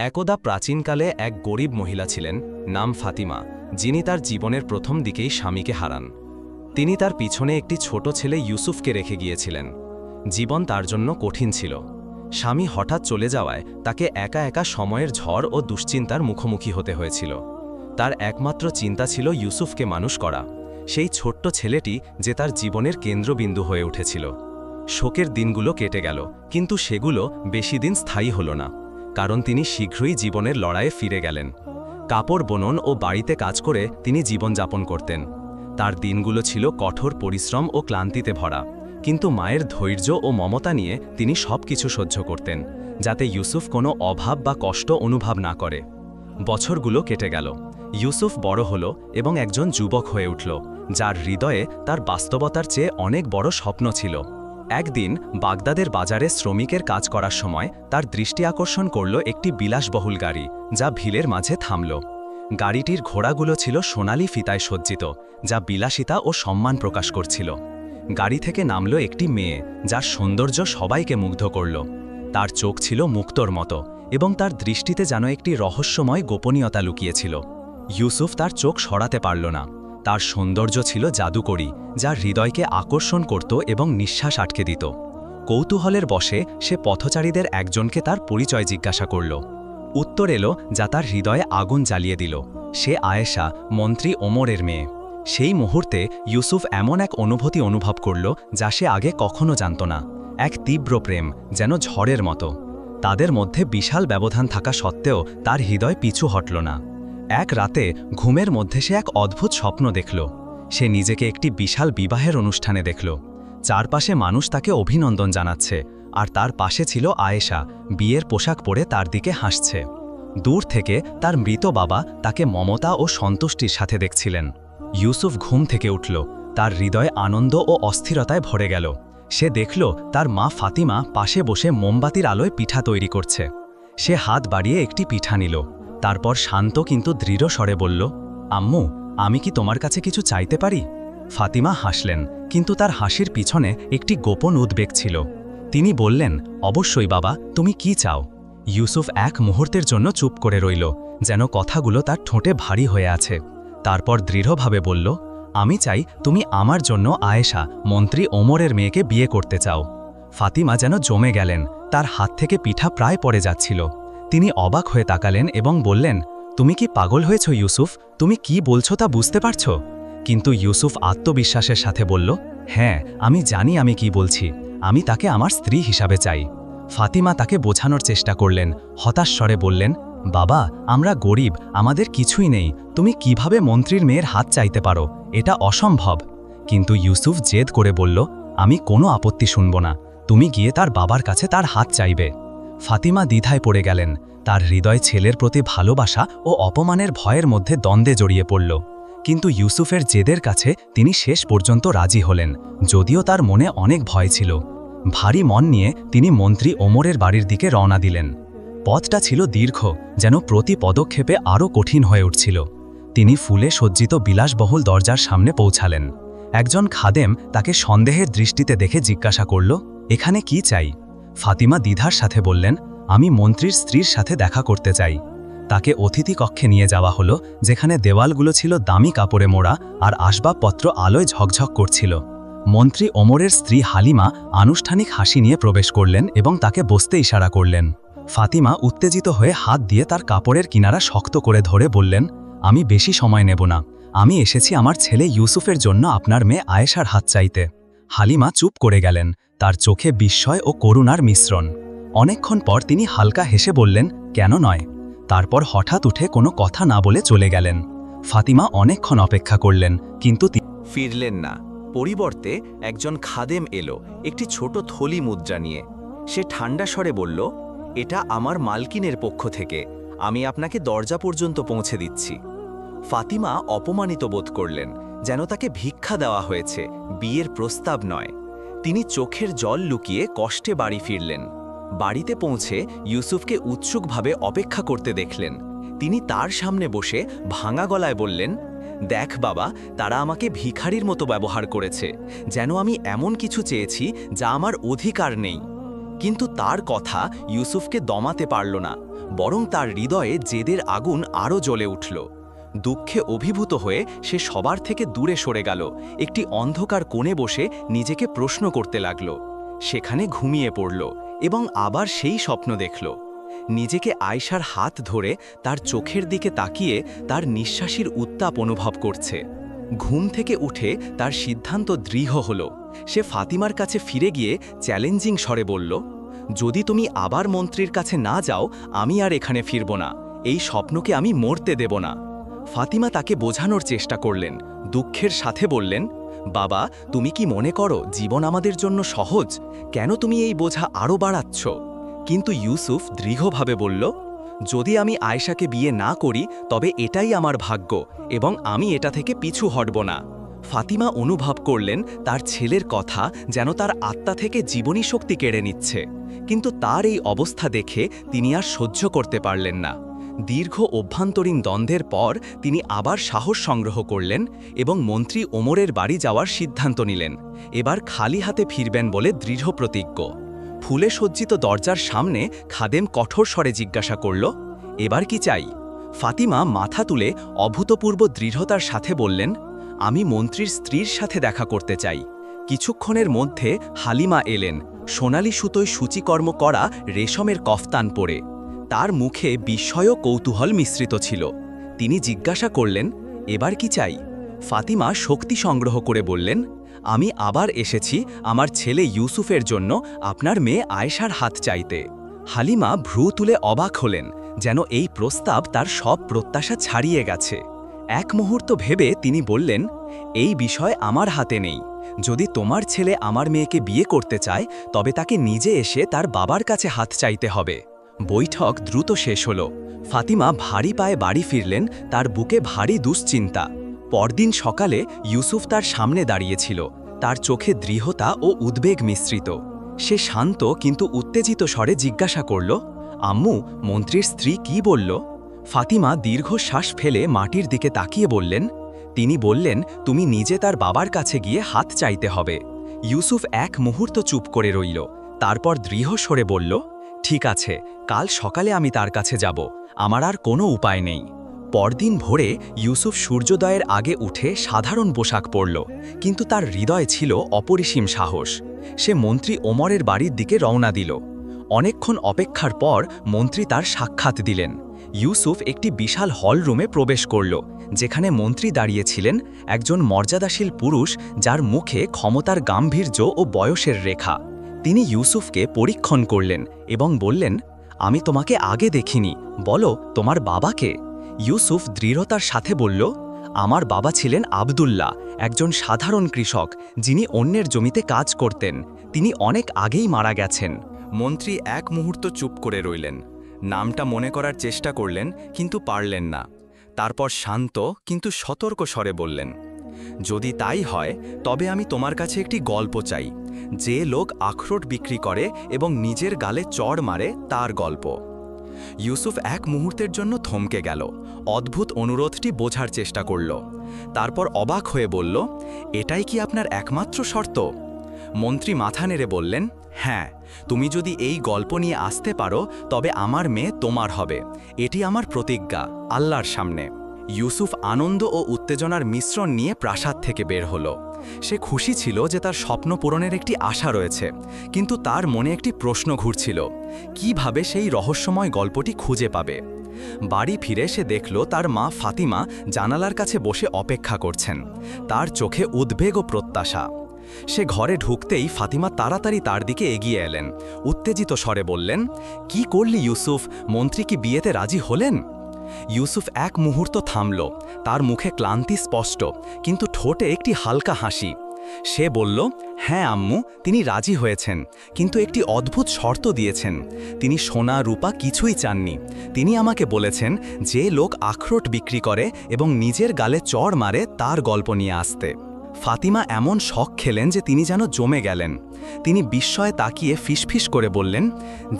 একদা প্রাচীনকালে এক গরিব মহিলা ছিলেন, নাম ফাতিমা, যিনি তার জীবনের প্রথম দিকেই স্বামীকে হারান। তিনি তার পিছনে একটি ছোট ছেলে ইউসুফকে রেখে গিয়েছিলেন। জীবন তার জন্য কঠিন ছিল। স্বামী হঠাৎ চলে যাওয়ায় তাকে একা একা সময়ের ঝড় ও দুশ্চিন্তার মুখোমুখি হতে হয়েছিল। তার একমাত্র চিন্তা ছিল ইউসুফকে মানুষ করা, সেই ছোট্ট ছেলেটি যে তার জীবনের কেন্দ্রবিন্দু হয়ে উঠেছিল। শোকের দিনগুলো কেটে গেল, কিন্তু সেগুলো বেশি দিন স্থায়ী হল না, কারণ তিনি শীঘ্রই জীবনের লড়াইয়ে ফিরে গেলেন। কাপড় বুনন ও বাড়িতে কাজ করে তিনি জীবনযাপন করতেন। তার দিনগুলো ছিল কঠোর পরিশ্রম ও ক্লান্তিতে ভরা, কিন্তু মায়ের ধৈর্য ও মমতা নিয়ে তিনি সবকিছু সহ্য করতেন, যাতে ইউসুফ কোনো অভাব বা কষ্ট অনুভব না করে। বছরগুলো কেটে গেল। ইউসুফ বড় হল এবং একজন যুবক হয়ে উঠল, যার হৃদয়ে তার বাস্তবতার চেয়ে অনেক বড় স্বপ্ন ছিল। একদিন বাগদাদের বাজারে শ্রমিকের কাজ করার সময় তার দৃষ্টি আকর্ষণ করল একটি বিলাসবহুল গাড়ি, যা ভিড়ের মাঝে থামল। গাড়িটির ঘোড়াগুলো ছিল সোনালি ফিতায় সজ্জিত, যা বিলাসিতা ও সম্মান প্রকাশ করছিল। গাড়ি থেকে নামল একটি মেয়ে, যার সৌন্দর্য সবাইকে মুগ্ধ করল। তার চোখ ছিল মুক্তোর মতো এবং তার দৃষ্টিতে যেন একটি রহস্যময় গোপনীয়তা লুকিয়েছিল। ইউসুফ তার চোখ সরাতে পারল না। তার সৌন্দর্য ছিল জাদুকরী, যা হৃদয়কে আকর্ষণ করত এবং নিঃশ্বাস আটকে দিত। কৌতূহলের বশে সে পথচারীদের একজনকে তার পরিচয় জিজ্ঞাসা করল। উত্তর এলো যা তার হৃদয়ে আগুন জ্বালিয়ে দিল। সে আয়েশা, মন্ত্রী ওমরের মেয়ে। সেই মুহূর্তে ইউসুফ এমন এক অনুভূতি অনুভব করল যা সে আগে কখনো জানত না, এক তীব্র প্রেম, যেন ঝড়ের মতো। তাদের মধ্যে বিশাল ব্যবধান থাকা সত্ত্বেও তার হৃদয় পিছু হটল না। এক রাতে ঘুমের মধ্যে সে এক অদ্ভুত স্বপ্ন দেখল। সে নিজেকে একটি বিশাল বিবাহের অনুষ্ঠানে দেখল। চারপাশে মানুষ তাকে অভিনন্দন জানাচ্ছে, আর তার পাশে ছিল আয়েশা, বিয়ের পোশাক পরে তার দিকে হাসছে। দূর থেকে তার মৃত বাবা তাকে মমতা ও সন্তুষ্টির সাথে দেখছিলেন। ইউসুফ ঘুম থেকে উঠল, তার হৃদয়ে আনন্দ ও অস্থিরতায় ভরে গেল। সে দেখল তার মা ফাতিমা পাশে বসে মোমবাতির আলোয় পিঠা তৈরি করছে। সে হাত বাড়িয়ে একটি পিঠা নিল, তারপর শান্ত কিন্তু দৃঢ় স্বরে বলল, আম্মু, আমি কি তোমার কাছে কিছু চাইতে পারি? ফাতিমা হাসলেন, কিন্তু তার হাসির পিছনে একটি গোপন উদ্বেগ ছিল। তিনি বললেন, অবশ্যই বাবা, তুমি কি চাও? ইউসুফ এক মুহূর্তের জন্য চুপ করে রইল, যেন কথাগুলো তার ঠোঁটে ভারী হয়ে আছে। তারপর দৃঢ়ভাবে বলল, আমি চাই তুমি আমার জন্য আয়েশা, মন্ত্রী ওমরের মেয়েকে বিয়ে করতে চাও। ফাতিমা যেন জমে গেলেন, তার হাত থেকে পিঠা প্রায় পড়ে যাচ্ছিল। তিনি অবাক হয়ে তাকালেন এবং বললেন, তুমি কি পাগল হয়েছ ইউসুফ? তুমি কি বলছো তা বুঝতে পারছ? কিন্তু ইউসুফ আত্মবিশ্বাসের সাথে বলল, হ্যাঁ, আমি জানি আমি কি বলছি। আমি তাকে আমার স্ত্রী হিসাবে চাই। ফাতিমা তাকে বোঝানোর চেষ্টা করলেন, হতাশ স্বরে বললেন, বাবা, আমরা গরিব, আমাদের কিছুই নেই। তুমি কিভাবে মন্ত্রীর মেয়ের হাত চাইতে পারো? এটা অসম্ভব। কিন্তু ইউসুফ জেদ করে বলল, আমি কোনো আপত্তি শুনব না। তুমি গিয়ে তার বাবার কাছে তার হাত চাইবে। ফাতিমা দ্বিধায় পড়ে গেলেন। তার হৃদয় ছেলের প্রতি ভালোবাসা ও অপমানের ভয়ের মধ্যে দ্বন্দ্বে জড়িয়ে পড়ল। কিন্তু ইউসুফের জেদের কাছে তিনি শেষ পর্যন্ত রাজি হলেন, যদিও তার মনে অনেক ভয় ছিল। ভারী মন নিয়ে তিনি মন্ত্রী ওমরের বাড়ির দিকে রওনা দিলেন। পথটা ছিল দীর্ঘ, যেন প্রতি পদক্ষেপে আরও কঠিন হয়ে উঠছিল। তিনি ফুলে সজ্জিত বিলাসবহুল দরজার সামনে পৌঁছালেন। একজন খাদেম তাকে সন্দেহের দৃষ্টিতে দেখে জিজ্ঞাসা করল, এখানে কি চাই? ফাতিমা দ্বিধার সাথে বললেন, আমি মন্ত্রীর স্ত্রীর সাথে দেখা করতে চাই। তাকে অতিথি কক্ষে নিয়ে যাওয়া হলো, যেখানে দেওয়ালগুলো ছিল দামি কাপড়ে মোড়া আর আসবাবপত্র আলোয় ঝকঝক করছিল। মন্ত্রী ওমরের স্ত্রী হালিমা আনুষ্ঠানিক হাসি নিয়ে প্রবেশ করলেন এবং তাকে বসতে ইশারা করলেন। ফাতিমা উত্তেজিত হয়ে হাত দিয়ে তার কাপড়ের কিনারা শক্ত করে ধরে বললেন, আমি বেশি সময় নেব না। আমি এসেছি আমার ছেলে ইউসুফের জন্য আপনার মেয়ে আয়েশার হাত চাইতে। হালিমা চুপ করে গেলেন, তার চোখে বিস্ময় ও করুণার মিশ্রণ। অনেকক্ষণ পর তিনি হালকা হেসে বললেন, কেন নয়? তারপর হঠাৎ উঠে কোনো কথা না বলে চলে গেলেন। ফাতিমা অনেকক্ষণ অপেক্ষা করলেন, কিন্তু ফিরলেন না। পরিবর্তে একজন খাদেম এলো, একটি ছোট থলি মুদ্রা নিয়ে। সে ঠান্ডা স্বরে বলল, এটা আমার মালকিনের পক্ষ থেকে, আমি আপনাকে দরজা পর্যন্ত পৌঁছে দিচ্ছি। ফাতিমা অপমানিত বোধ করলেন, যেন তাকে ভিক্ষা দেওয়া হয়েছে, বিয়ের প্রস্তাব নয়। তিনি চোখের জল লুকিয়ে কষ্টে বাড়ি ফিরলেন। বাড়িতে পৌঁছে ইউসুফকে উৎসুকভাবে অপেক্ষা করতে দেখলেন। তিনি তার সামনে বসে ভাঙা গলায় বললেন, দেখ বাবা, তারা আমাকে ভিখারির মতো ব্যবহার করেছে, যেন আমি এমন কিছু চেয়েছি যা আমার অধিকার নেই। কিন্তু তার কথা ইউসুফকে দমাতে পারল না। বরং তার হৃদয়ে জেদের আগুন আরও জ্বলে উঠল। দুঃখে অভিভূত হয়ে সে সবার থেকে দূরে সরে গেল, একটি অন্ধকার কোণে বসে নিজেকে প্রশ্ন করতে লাগল। সেখানে ঘুমিয়ে পড়ল এবং আবার সেই স্বপ্ন দেখল। নিজেকে আয়শার হাত ধরে তার চোখের দিকে তাকিয়ে তার নিঃশ্বাসের উত্তাপ অনুভব করছে। ঘুম থেকে উঠে তার সিদ্ধান্ত দৃঢ় হল। সে ফাতিমার কাছে ফিরে গিয়ে চ্যালেঞ্জিং স্বরে বলল, যদি তুমি আবার মন্ত্রীর কাছে না যাও, আমি আর এখানে ফিরব না। এই স্বপ্নকে আমি মরতে দেব না। ফাতিমা তাকে বোঝানোর চেষ্টা করলেন, দুঃখের সাথে বললেন, বাবা, তুমি কি মনে করো জীবন আমাদের জন্য সহজ? কেন তুমি এই বোঝা আরও বাড়াচ্ছ? কিন্তু ইউসুফ দৃঢ়ভাবে বলল, যদি আমি আয়েশাকে বিয়ে না করি তবে এটাই আমার ভাগ্য এবং আমি এটা থেকে পিছু হটব না। ফাতিমা অনুভব করলেন তার ছেলের কথা যেন তার আত্মা থেকে জীবনী শক্তি কেড়ে নিচ্ছে। কিন্তু তার এই অবস্থা দেখে তিনি আর সহ্য করতে পারলেন না। দীর্ঘ অভ্যন্তরীণ দ্বন্দ্বের পর তিনি আবার সাহস সংগ্রহ করলেন এবং মন্ত্রী ওমরের বাড়ি যাওয়ার সিদ্ধান্ত নিলেন। এবার খালি হাতে ফিরবেন বলে দৃঢ় প্রতিজ্ঞ। ফুলে সজ্জিত দরজার সামনে খাদেম কঠোর স্বরে জিজ্ঞাসা করল, এবার কি চাই? ফাতিমা মাথা তুলে অভূতপূর্ব দৃঢ়তার সাথে বললেন, আমি মন্ত্রীর স্ত্রীর সাথে দেখা করতে চাই। কিছুক্ষণের মধ্যে হালিমা এলেন, সোনালি সুতোয় সূচিকর্ম করা রেশমের কফতান পরে। তার মুখে বিস্ময় ও কৌতূহল মিশ্রিত ছিল। তিনি জিজ্ঞাসা করলেন, এবার কি চাই? ফাতিমা শক্তি সংগ্রহ করে বললেন, আমি আবার এসেছি আমার ছেলে ইউসুফের জন্য আপনার মেয়ে আয়েশার হাত চাইতে। হালিমা ভ্রু তুলে অবাক হলেন, যেন এই প্রস্তাব তার সব প্রত্যাশা ছাড়িয়ে গেছে। এক মুহূর্ত ভেবে তিনি বললেন, এই বিষয় আমার হাতে নেই। যদি তোমার ছেলে আমার মেয়েকে বিয়ে করতে চায় তবে তাকে নিজে এসে তার বাবার কাছে হাত চাইতে হবে। বৈঠক দ্রুত শেষ হল। ফাতিমা ভারী পায়ে বাড়ি ফিরলেন, তার বুকে ভারী দুশ্চিন্তা। পরদিন সকালে ইউসুফ তার সামনে দাঁড়িয়েছিল, তার চোখে দৃঢ়তা ও উদ্বেগ মিশ্রিত। সে শান্ত কিন্তু উত্তেজিত স্বরে জিজ্ঞাসা করল, আম্মু, মন্ত্রীর স্ত্রী কি বলল? ফাতিমা দীর্ঘশ্বাস ফেলে মাটির দিকে তাকিয়ে বললেন, তিনি বললেন তুমি নিজে তার বাবার কাছে গিয়ে হাত চাইতে হবে। ইউসুফ এক মুহূর্ত চুপ করে রইল, তারপর দৃঢ় স্বরে বলল, ঠিক আছে, কাল সকালে আমি তার কাছে যাব, আমার আর কোনো উপায় নেই। পরদিন ভোরে ইউসুফ সূর্যোদয়ের আগে উঠে সাধারণ পোশাক পরল, কিন্তু তার হৃদয়ে ছিল অপরিসীম সাহস। সে মন্ত্রী ওমরের বাড়ির দিকে রওনা দিল। অনেকক্ষণ অপেক্ষার পর মন্ত্রী তার সাক্ষাৎ দিলেন। ইউসুফ একটি বিশাল হল রুমে প্রবেশ করল, যেখানে মন্ত্রী দাঁড়িয়েছিলেন, একজন মর্যাদাশীল পুরুষ যার মুখে ক্ষমতার গাম্ভীর্য ও বয়সের রেখা। তিনি ইউসুফকে পরীক্ষণ করলেন এবং বললেন, আমি তোমাকে আগে দেখিনি, বলো তোমার বাবাকে? ইউসুফ দৃঢ়তার সাথে বলল, আমার বাবা ছিলেন আবদুল্লাহ, একজন সাধারণ কৃষক যিনি অন্যের জমিতে কাজ করতেন। তিনি অনেক আগেই মারা গেছেন। মন্ত্রী এক মুহূর্ত চুপ করে রইলেন। নামটা মনে করার চেষ্টা করলেন কিন্তু পারলেন না। তারপর শান্ত কিন্তু সতর্ক স্বরে বললেন, যদি তাই হয় তবে আমি তোমার কাছে একটি গল্প চাই, যে লোক আখরোট বিক্রি করে এবং নিজের গালে চড় মারে তার গল্প। ইউসুফ এক মুহূর্তের জন্য থমকে গেল, অদ্ভুত অনুরোধটি বোঝার চেষ্টা করল। তারপর অবাক হয়ে বলল, এটাই কি আপনার একমাত্র শর্ত? মন্ত্রী মাথা নেড়ে বললেন, হ্যাঁ, তুমি যদি এই গল্প নিয়ে আসতে পারো তবে আমার মেয়ে তোমার হবে। এটি আমার প্রতিজ্ঞা আল্লাহর সামনে। ইউসুফ আনন্দ ও উত্তেজনার মিশ্রণ নিয়ে প্রাসাদ থেকে বের হলো। সে খুশি ছিল যে তার স্বপ্ন পূরণের একটি আশা রয়েছে, কিন্তু তার মনে একটি প্রশ্ন ঘুরছিল, কিভাবে সেই রহস্যময় গল্পটি খুঁজে পাবে। বাড়ি ফিরে সে দেখল তার মা ফাতিমা জানালার কাছে বসে অপেক্ষা করছেন, তার চোখে উদ্বেগ ও প্রত্যাশা। সে ঘরে ঢুকতেই ফাতিমা তাড়াতাড়ি তার দিকে এগিয়ে এলেন, উত্তেজিত স্বরে বললেন, কি করলি ইউসুফ? মন্ত্রী কি বিয়েতে রাজি হলেন? ইউসুফ এক মুহূর্ত থামল, তার মুখে ক্লান্তি স্পষ্ট, কিন্তু ঠোঁটে একটি হালকা হাসি। সে বলল, হ্যাঁ আম্মু, তিনি রাজি হয়েছেন, কিন্তু একটি অদ্ভুত শর্ত দিয়েছেন। তিনি সোনা রূপা কিছুই চাননি। তিনি আমাকে বলেছেন যে লোক আখরোট বিক্রি করে এবং নিজের গালে চড় মারে তার গল্প নিয়ে আসতে। ফাতিমা এমন শখ খেলেন যে তিনি যেন জমে গেলেন। তিনি বিস্ময়ে তাকিয়ে ফিসফিস করে বললেন,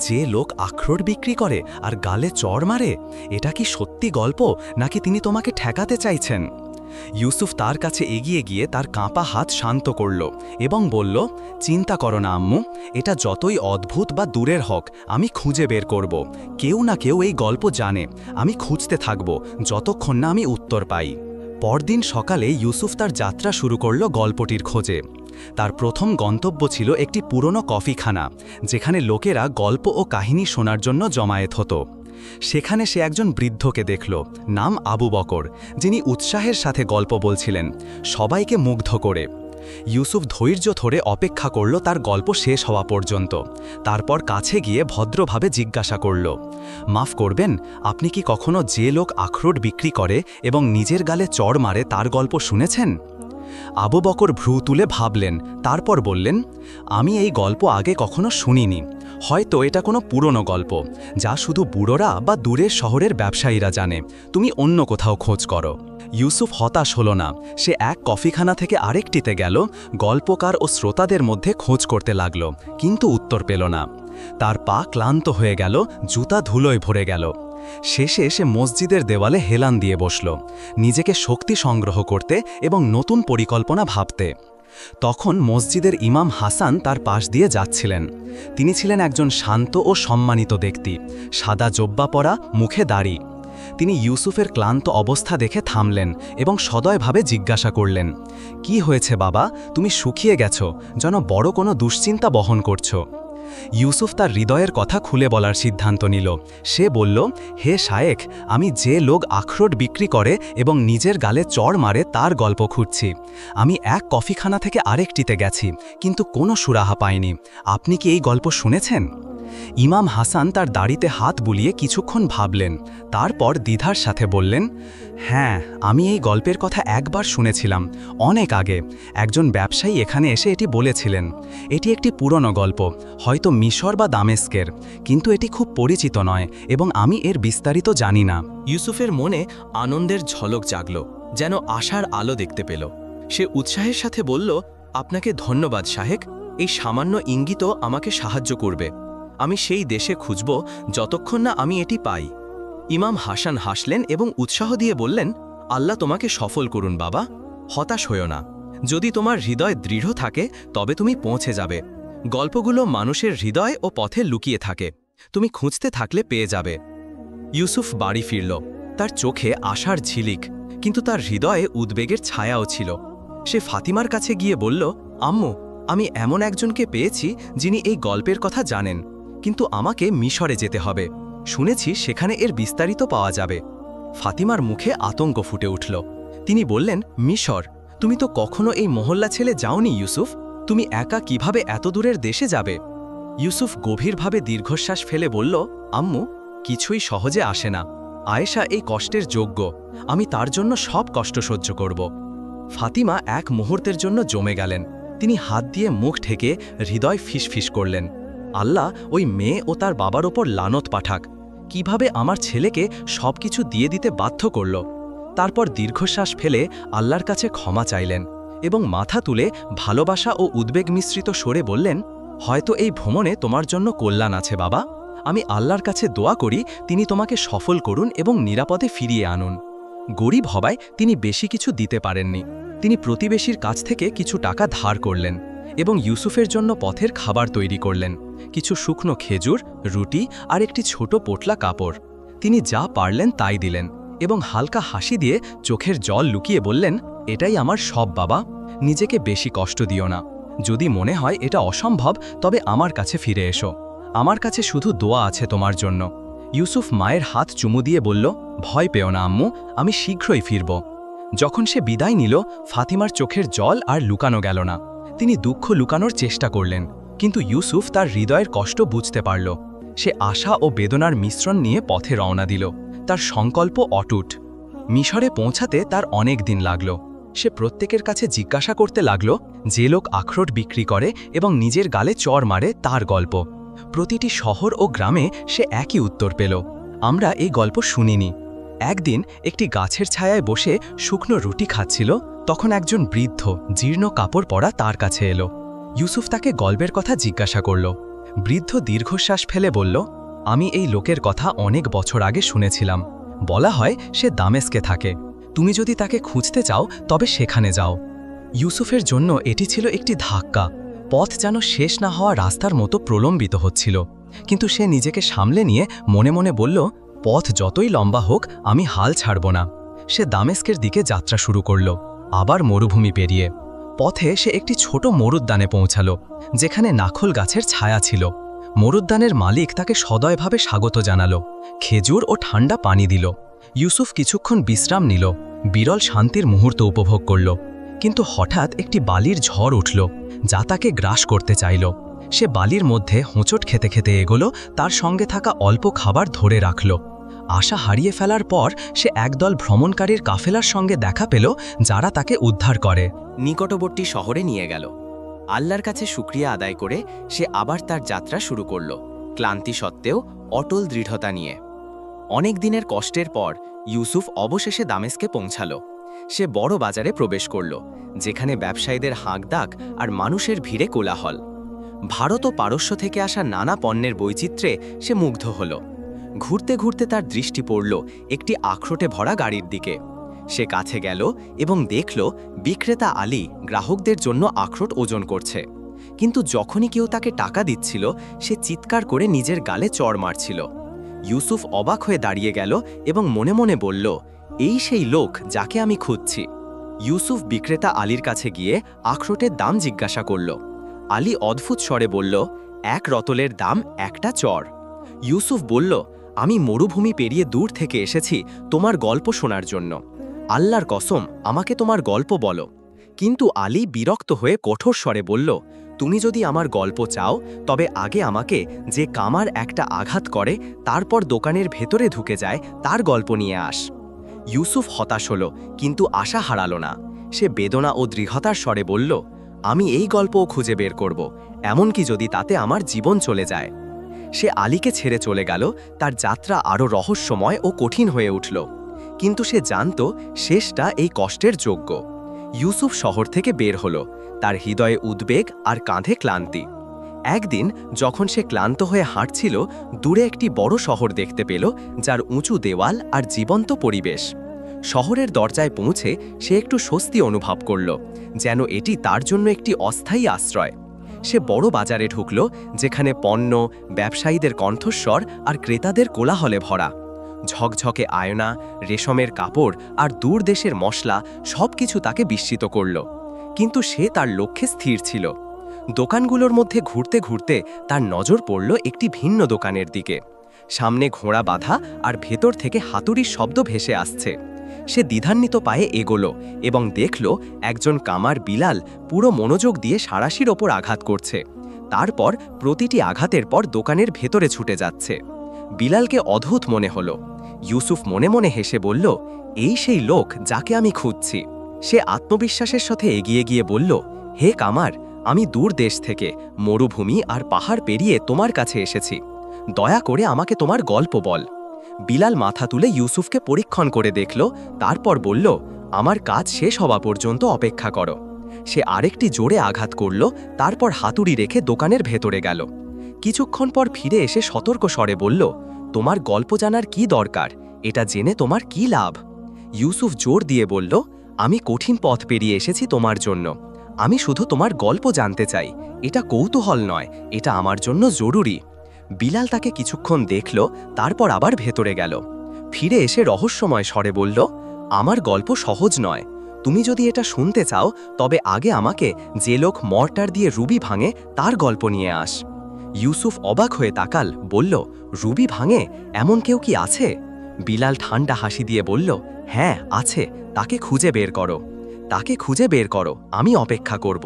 যে লোক আখরোট বিক্রি করে আর গালে চড় মারে, এটা কি সত্যি গল্প নাকি তিনি তোমাকে ঠেকাতে চাইছেন? ইউসুফ তার কাছে এগিয়ে গিয়ে তার কাঁপা হাত শান্ত করল এবং বলল, চিন্তা করো না আম্মু, এটা যতই অদ্ভুত বা দূরের হোক আমি খুঁজে বের করব। কেউ না কেউ এই গল্প জানে, আমি খুঁজতে থাকব যতক্ষণ না আমি উত্তর পাই। পরদিন সকালে ইউসুফ তার যাত্রা শুরু করল গল্পটির খোঁজে। তার প্রথম গন্তব্য ছিল একটি পুরনো কফিখানা, যেখানে লোকেরা গল্প ও কাহিনী শোনার জন্য জমায়েত হতো। সেখানে সে একজন বৃদ্ধকে দেখল, নাম আবু বকর, যিনি উৎসাহের সাথে গল্প বলছিলেন, সবাইকে মুগ্ধ করে। ইউসুফ ধৈর্য ধরে অপেক্ষা করল তার গল্প শেষ হওয়া পর্যন্ত। তারপর কাছে গিয়ে ভদ্রভাবে জিজ্ঞাসা করল, মাফ করবেন, আপনি কি কখনো যে লোক আখরোট বিক্রি করে এবং নিজের গালে চড় মারে তার গল্প শুনেছেন? আবু বকর ভ্রু তুলে ভাবলেন, তারপর বললেন, আমি এই গল্প আগে কখনো শুনিনি। হয়তো এটা কোনো পুরনো গল্প, যা শুধু বুড়োরা বা দূরের শহরের ব্যবসায়ীরা জানে। তুমি অন্য কোথাও খোঁজ করো। ইউসুফ হতাশ হল না। সে এক কফিখানা থেকে আরেকটিতে গেল, গল্পকার ও শ্রোতাদের মধ্যে খোঁজ করতে লাগল, কিন্তু উত্তর পেল না। তার পা ক্লান্ত হয়ে গেল, জুতা ধুলোয় ভরে গেল। শেষে সে মসজিদের দেওয়ালে হেলান দিয়ে বসল, নিজেকে শক্তি সংগ্রহ করতে এবং নতুন পরিকল্পনা ভাবতে। তখন মসজিদের ইমাম হাসান তার পাশ দিয়ে যাচ্ছিলেন। তিনি ছিলেন একজন শান্ত ও সম্মানিত ব্যক্তি, সাদা জোব্বা পরা, মুখে দাড়ি। তিনি ইউসুফের ক্লান্ত অবস্থা দেখে থামলেন এবং সদয়ভাবে জিজ্ঞাসা করলেন, কি হয়েছে বাবা, তুমি শুকিয়ে গেছো, যেন বড় কোনো দুশ্চিন্তা বহন করছো। ইউসুফ তার হৃদয়ের কথা খুলে বলার সিদ্ধান্ত নিল। সে বলল, হে শায়েখ, আমি যে লোক আখরোট বিক্রি করে এবং নিজের গালে চড় মারে তার গল্প খুঁজছি। আমি এক কফিখানা থেকে আরেকটিতে গেছি, কিন্তু কোনো সুরাহা পাইনি। আপনি কি এই গল্প শুনেছেন? ইমাম হাসান তার দাড়িতে হাত বুলিয়ে কিছুক্ষণ ভাবলেন, তারপর দ্বিধার সাথে বললেন, হ্যাঁ, আমি এই গল্পের কথা একবার শুনেছিলাম, অনেক আগে। একজন ব্যবসায়ী এখানে এসে এটি বলেছিলেন। এটি একটি পুরনো গল্প, হয়তো মিশর বা দামেস্কের, কিন্তু এটি খুব পরিচিত নয় এবং আমি এর বিস্তারিত জানি না। ইউসুফের মনে আনন্দের ঝলক জাগল, যেন আশার আলো দেখতে পেল। সে উৎসাহের সাথে বলল, আপনাকে ধন্যবাদ শাহেক, এই সামান্য ইঙ্গিতও আমাকে সাহায্য করবে। আমি সেই দেশে খুঁজব যতক্ষণ না আমি এটি পাই। ইমাম হাসান হাসলেন এবং উৎসাহ দিয়ে বললেন, আল্লাহ তোমাকে সফল করুন বাবা, হতাশ হইও না। যদি তোমার হৃদয় দৃঢ় থাকে তবে তুমি পৌঁছে যাবে। গল্পগুলো মানুষের হৃদয় ও পথে লুকিয়ে থাকে, তুমি খুঁজতে থাকলে পেয়ে যাবে। ইউসুফ বাড়ি ফিরল, তার চোখে আশার ঝিলিক, কিন্তু তার হৃদয়ে উদ্বেগের ছায়াও ছিল। সে ফাতিমার কাছে গিয়ে বলল, আম্মু, আমি এমন একজনকে পেয়েছি যিনি এই গল্পের কথা জানেন, কিন্তু আমাকে মিশরে যেতে হবে। শুনেছি সেখানে এর বিস্তারিত পাওয়া যাবে। ফাতিমার মুখে আতঙ্ক ফুটে উঠল। তিনি বললেন, মিশর? তুমি তো কখনো এই মহল্লা ছেড়ে যাওনি ইউসুফ, তুমি একা কিভাবে এত দূরের দেশে যাবে? ইউসুফ গভীরভাবে দীর্ঘশ্বাস ফেলে বলল, আম্মু, কিছুই সহজে আসে না। আয়েশা এই কষ্টের যোগ্য, আমি তার জন্য সব কষ্ট সহ্য করব। ফাতিমা এক মুহূর্তের জন্য জমে গেলেন। তিনি হাত দিয়ে মুখ ঢেকে হৃদয় ফিসফিস করলেন, আল্লাহ ওই মেয়ে ও তার বাবার ওপর লানত পাঠাক। কিভাবে আমার ছেলেকে সবকিছু দিয়ে দিতে বাধ্য করল? তারপর দীর্ঘশ্বাস ফেলে আল্লাহর কাছে ক্ষমা চাইলেন এবং মাথা তুলে ভালোবাসা ও উদ্বেগ মিশ্রিত স্বরে বললেন, হয়তো এই ভ্রমণে তোমার জন্য কল্যাণ আছে বাবা। আমি আল্লাহর কাছে দোয়া করি তিনি তোমাকে সফল করুন এবং নিরাপদে ফিরিয়ে আনুন। গরিব হওয়ায় তিনি বেশি কিছু দিতে পারেননি। তিনি প্রতিবেশীর কাছ থেকে কিছু টাকা ধার করলেন এবং ইউসুফের জন্য পথের খাবার তৈরি করলেন, কিছু শুকনো খেজুর, রুটি আর একটি ছোট পোটলা কাপড়। তিনি যা পারলেন তাই দিলেন এবং হালকা হাসি দিয়ে চোখের জল লুকিয়ে বললেন, এটাই আমার সব বাবা, নিজেকে বেশি কষ্ট দিও না। যদি মনে হয় এটা অসম্ভব তবে আমার কাছে ফিরে এসো, আমার কাছে শুধু দোয়া আছে তোমার জন্য। ইউসুফ মায়ের হাত চুমু দিয়ে বলল, ভয় পেও না আম্মু, আমি শীঘ্রই ফিরব। যখন সে বিদায় নিল, ফাতিমার চোখের জল আর লুকানো গেল না। তিনি দুঃখ লুকানোর চেষ্টা করলেন, কিন্তু ইউসুফ তার হৃদয়ের কষ্ট বুঝতে পারল। সে আশা ও বেদনার মিশ্রণ নিয়ে পথে রওনা দিল, তার সংকল্প অটুট। মিশরে পৌঁছাতে তার অনেক দিন লাগল। সে প্রত্যেকের কাছে জিজ্ঞাসা করতে লাগল, যে লোক আখরোট বিক্রি করে এবং নিজের গালে চড় মারে তার গল্প। প্রতিটি শহর ও গ্রামে সে একই উত্তর পেল, আমরা এই গল্প শুনিনি। একদিন একটি গাছের ছায়ায় বসে শুকনো রুটি খাচ্ছিল, তখন একজন বৃদ্ধ জীর্ণ কাপড় পরা তার কাছে এলো। ইউসুফ তাকে গল্পের কথা জিজ্ঞাসা করল। বৃদ্ধ দীর্ঘশ্বাস ফেলে বলল, আমি এই লোকের কথা অনেক বছর আগে শুনেছিলাম। বলা হয় সে দামেস্কে থাকে। তুমি যদি তাকে খুঁজতে চাও তবে সেখানে যাও। ইউসুফের জন্য এটি ছিল একটি ধাক্কা। পথ যেন শেষ না হওয়া রাস্তার মতো প্রলম্বিত হচ্ছিল, কিন্তু সে নিজেকে সামলে নিয়ে মনে মনে বলল, পথ যতই লম্বা হোক আমি হাল ছাড়ব না। সে দামেস্কের দিকে যাত্রা শুরু করল, আবার মরুভূমি পেরিয়ে। পথে সে একটি ছোট মরুদ্যানে পৌঁছাল, যেখানে নাখল গাছের ছায়া ছিল। মরুদ্যানের মালিক তাকে সদয়ভাবে স্বাগত জানালো, খেজুর ও ঠান্ডা পানি দিল। ইউসুফ কিছুক্ষণ বিশ্রাম নিল, বিরল শান্তির মুহূর্ত উপভোগ করল। কিন্তু হঠাৎ একটি বালির ঝড় উঠল, যা তাকে গ্রাস করতে চাইল। সে বালির মধ্যে হোঁচট খেতে খেতে এগোলো, তার সঙ্গে থাকা অল্প খাবার ধরে রাখল। আশা হারিয়ে ফেলার পর সে একদল ভ্রমণকারীর কাফেলার সঙ্গে দেখা পেল, যারা তাকে উদ্ধার করে। নিকটবর্তী শহরে নিয়ে গেল। আল্লাহর কাছে শুকরিয়া আদায় করে সে আবার তার যাত্রা শুরু করল, ক্লান্তি সত্ত্বেও অটল দৃঢ়তা নিয়ে। অনেক দিনের কষ্টের পর ইউসুফ অবশেষে দামেস্কে পৌঁছাল। সে বড় বাজারে প্রবেশ করল, যেখানে ব্যবসায়ীদের হাঁকডাক আর মানুষের ভিড়ে কোলাহল। ভারত ও পারস্য থেকে আসা নানা পণ্যের বৈচিত্র্যে সে মুগ্ধ হল। ঘুরতে ঘুরতে তার দৃষ্টি পড়ল একটি আখরোটে ভরা গাড়ির দিকে। সে কাছে গেল এবং দেখল বিক্রেতা আলী গ্রাহকদের জন্য আখরোট ওজন করছে। কিন্তু যখনই কেউ তাকে টাকা দিচ্ছিল, সে চিৎকার করে নিজের গালে চড় মারছিল। ইউসুফ অবাক হয়ে দাঁড়িয়ে গেল এবং মনে মনে বলল, এই সেই লোক যাকে আমি খুঁজছি। ইউসুফ বিক্রেতা আলীর কাছে গিয়ে আখরোটের দাম জিজ্ঞাসা করল। আলী অদ্ভুত স্বরে বলল, 1 রতলের দাম 1টা চর। ইউসুফ বলল, আমি মরুভূমি পেরিয়ে দূর থেকে এসেছি তোমার গল্প শোনার জন্য। আল্লাহর কসম, আমাকে তোমার গল্প বলো। কিন্তু আলী বিরক্ত হয়ে কঠোর স্বরে বলল, তুমি যদি আমার গল্প চাও তবে আগে আমাকে যে কামার একটা আঘাত করে তারপর দোকানের ভেতরে ঢুকে যায় তার গল্প নিয়ে আস। ইউসুফ হতাশ হল, কিন্তু আশা হারালো না। সে বেদনা ও দৃঢ়তার স্বরে বলল, আমি এই গল্পও খুঁজে বের করব, এমনকি যদি তাতে আমার জীবন চলে যায়। সে আলীকে ছেড়ে চলে গেল। তার যাত্রা আরও রহস্যময় ও কঠিন হয়ে উঠল, কিন্তু সে জানত শেষটা এই কষ্টের যোগ্য। ইউসুফ শহর থেকে বের হল, তার হৃদয়ে উদ্বেগ আর কাঁধে ক্লান্তি। একদিন যখন সে ক্লান্ত হয়ে হাঁটছিল, দূরে একটি বড় শহর দেখতে পেল, যার উঁচু দেওয়াল আর জীবন্ত পরিবেশ। শহরের দরজায় পৌঁছে সে একটু স্বস্তি অনুভব করল, যেন এটি তার জন্য একটি অস্থায়ী আশ্রয়। সে বড় বাজারে ঢুকল, যেখানে পণ্য, ব্যবসায়ীদের কণ্ঠস্বর আর ক্রেতাদের কোলাহলে ভরা। ঝকঝকে আয়না, রেশমের কাপড় আর দূর দেশের মশলা সবকিছু তাকে বিস্মিত করল, কিন্তু সে তার লক্ষ্যে স্থির ছিল। দোকানগুলোর মধ্যে ঘুরতে ঘুরতে তার নজর পড়ল একটি ভিন্ন দোকানের দিকে। সামনে ঘোড়া বাঁধা আর ভেতর থেকে হাতুড়ির শব্দ ভেসে আসছে। সে দ্বিধান্বিত পায়ে এগোলো এবং দেখল একজন কামার বিলাল পুরো মনোযোগ দিয়ে সাঁড়াশির ওপর আঘাত করছে। তারপর প্রতিটি আঘাতের পর দোকানের ভেতরে ছুটে যাচ্ছে। বিলালকে অদ্ভুত মনে হলো। ইউসুফ মনে মনে হেসে বলল, এই সেই লোক যাকে আমি খুঁজছি। সে আত্মবিশ্বাসের সাথে এগিয়ে গিয়ে বলল, হে কামার, আমি দূর দেশ থেকে মরুভূমি আর পাহাড় পেরিয়ে তোমার কাছে এসেছি। দয়া করে আমাকে তোমার গল্প বল। বিলাল মাথা তুলে ইউসুফকে পরীক্ষণ করে দেখল, তারপর বলল, আমার কাজ শেষ হওয়া পর্যন্ত অপেক্ষা করো। সে আরেকটি জোরে আঘাত করল, তারপর হাতুড়ি রেখে দোকানের ভেতরে গেল। কিছুক্ষণ পর ফিরে এসে সতর্ক স্বরে বলল, তোমার গল্প জানার কি দরকার? এটা জেনে তোমার কি লাভ? ইউসুফ জোর দিয়ে বলল, আমি কঠিন পথ পেরিয়ে এসেছি তোমার জন্য। আমি শুধু তোমার গল্প জানতে চাই। এটা কৌতূহল নয়, এটা আমার জন্য জরুরি। বিলাল তাকে কিছুক্ষণ দেখল, তারপর আবার ভেতরে গেল। ফিরে এসে রহস্যময় স্বরে বলল, আমার গল্প সহজ নয়। তুমি যদি এটা শুনতে চাও তবে আগে আমাকে যে লোক মর্টার দিয়ে রুবি ভাঙে তার গল্প নিয়ে আস। ইউসুফ অবাক হয়ে তাকাল, বলল, রুবি ভাঙে এমন কেউ কি আছে? বিলাল ঠান্ডা হাসি দিয়ে বলল, হ্যাঁ আছে, তাকে খুঁজে বের করো। তাকে খুঁজে বের করো, আমি অপেক্ষা করব।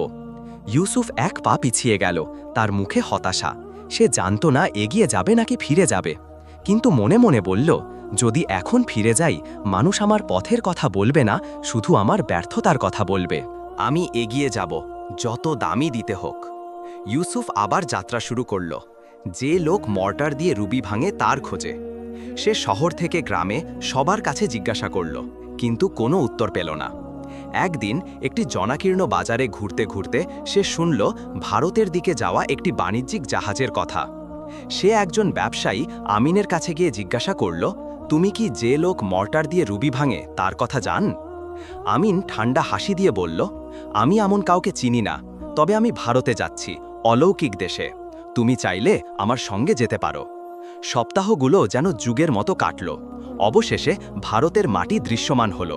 ইউসুফ 1 পা পিছিয়ে গেল, তার মুখে হতাশা। সে জানত না এগিয়ে যাবে নাকি ফিরে যাবে, কিন্তু মনে মনে বলল, যদি এখন ফিরে যাই মানুষ আমার পথের কথা বলবে না, শুধু আমার ব্যর্থতার কথা বলবে। আমি এগিয়ে যাব, যত দামই দিতে হোক। ইউসুফ আবার যাত্রা শুরু করল, যে লোক মর্টার দিয়ে রুবি ভাঙে তার খোঁজে। সে শহর থেকে গ্রামে সবার কাছে জিজ্ঞাসা করল, কিন্তু কোনো উত্তর পেল না। একদিন একটি জনাকীর্ণ বাজারে ঘুরতে ঘুরতে সে শুনল ভারতের দিকে যাওয়া একটি বাণিজ্যিক জাহাজের কথা। সে একজন ব্যবসায়ী আমিনের কাছে গিয়ে জিজ্ঞাসা করল, তুমি কি যে লোক মর্টার দিয়ে রুবি ভাঙে তার কথা জান? আমিন ঠান্ডা হাসি দিয়ে বলল, আমি এমন কাউকে চিনি না, তবে আমি ভারতে যাচ্ছি, অলৌকিক দেশে। তুমি চাইলে আমার সঙ্গে যেতে পারো। সপ্তাহগুলো যেন যুগের মতো কাটল। অবশেষে ভারতের মাটি দৃশ্যমান হল।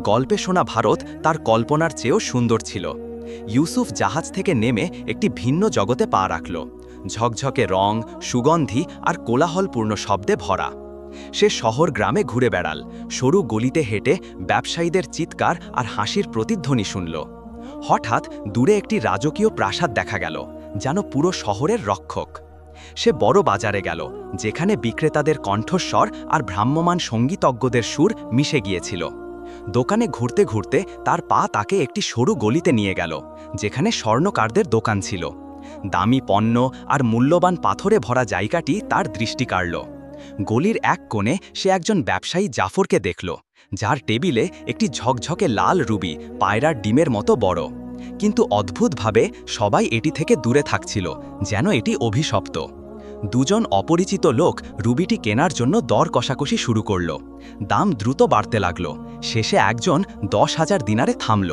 গল্পে শোনা ভারত তার কল্পনার চেয়েও সুন্দর ছিল। ইউসুফ জাহাজ থেকে নেমে একটি ভিন্ন জগতে পা রাখল। ঝকঝকে রং, সুগন্ধি আর কোলাহলপূর্ণ শব্দে ভরা। সে শহর গ্রামে ঘুরে বেড়াল, সরু গলিতে হেঁটে ব্যবসায়ীদের চিৎকার আর হাসির প্রতিধ্বনি শুনল। হঠাৎ দূরে একটি রাজকীয় প্রাসাদ দেখা গেল, যেন পুরো শহরের রক্ষক। সে বড় বাজারে গেল, যেখানে বিক্রেতাদের কণ্ঠস্বর আর ভ্রাম্যমাণ সঙ্গীতজ্ঞদের সুর মিশে গিয়েছিল। দোকানে ঘুরতে ঘুরতে তার পা তাকে একটি সরু গলিতে নিয়ে গেল, যেখানে স্বর্ণকারদের দোকান ছিল। দামি পণ্য আর মূল্যবান পাথরে ভরা জায়গাটি তার দৃষ্টি কাড়ল। গলির এক কোণে সে একজন ব্যবসায়ী জাফরকে দেখল, যার টেবিলে একটি ঝকঝকে লাল রুবি পায়রার ডিমের মতো বড়। কিন্তু অদ্ভুতভাবে সবাই এটি থেকে দূরে থাকছিল, যেন এটি অভিশপ্ত। দুজন অপরিচিত লোক রুবিটি কেনার জন্য দর কষাকষি শুরু করল। দাম দ্রুত বাড়তে লাগল। শেষে একজন 10,000 দিনারে থামল।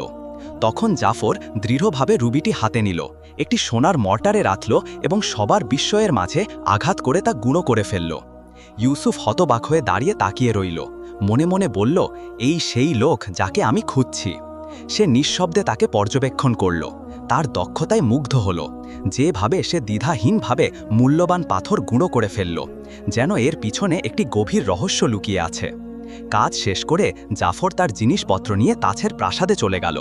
তখন জাফর দৃঢ়ভাবে রুবিটি হাতে নিল, একটি সোনার মর্টারে রাখল এবং সবার বিস্ময়ের মাঝে আঘাত করে তা গুঁড়ো করে ফেলল। ইউসুফ হতবাক হয়ে দাঁড়িয়ে তাকিয়ে রইল। মনে মনে বলল, এই সেই লোক যাকে আমি খুঁজছি। সে নিঃশব্দে তাকে পর্যবেক্ষণ করল। তার দক্ষতায় মুগ্ধ হল। যেভাবে সে দ্বিধাহীনভাবে মূল্যবান পাথর গুঁড়ো করে ফেলল, যেন এর পিছনে একটি গভীর রহস্য লুকিয়ে আছে। কাজ শেষ করে জাফর তার জিনিসপত্র নিয়ে তাছের প্রাসাদে চলে গেল।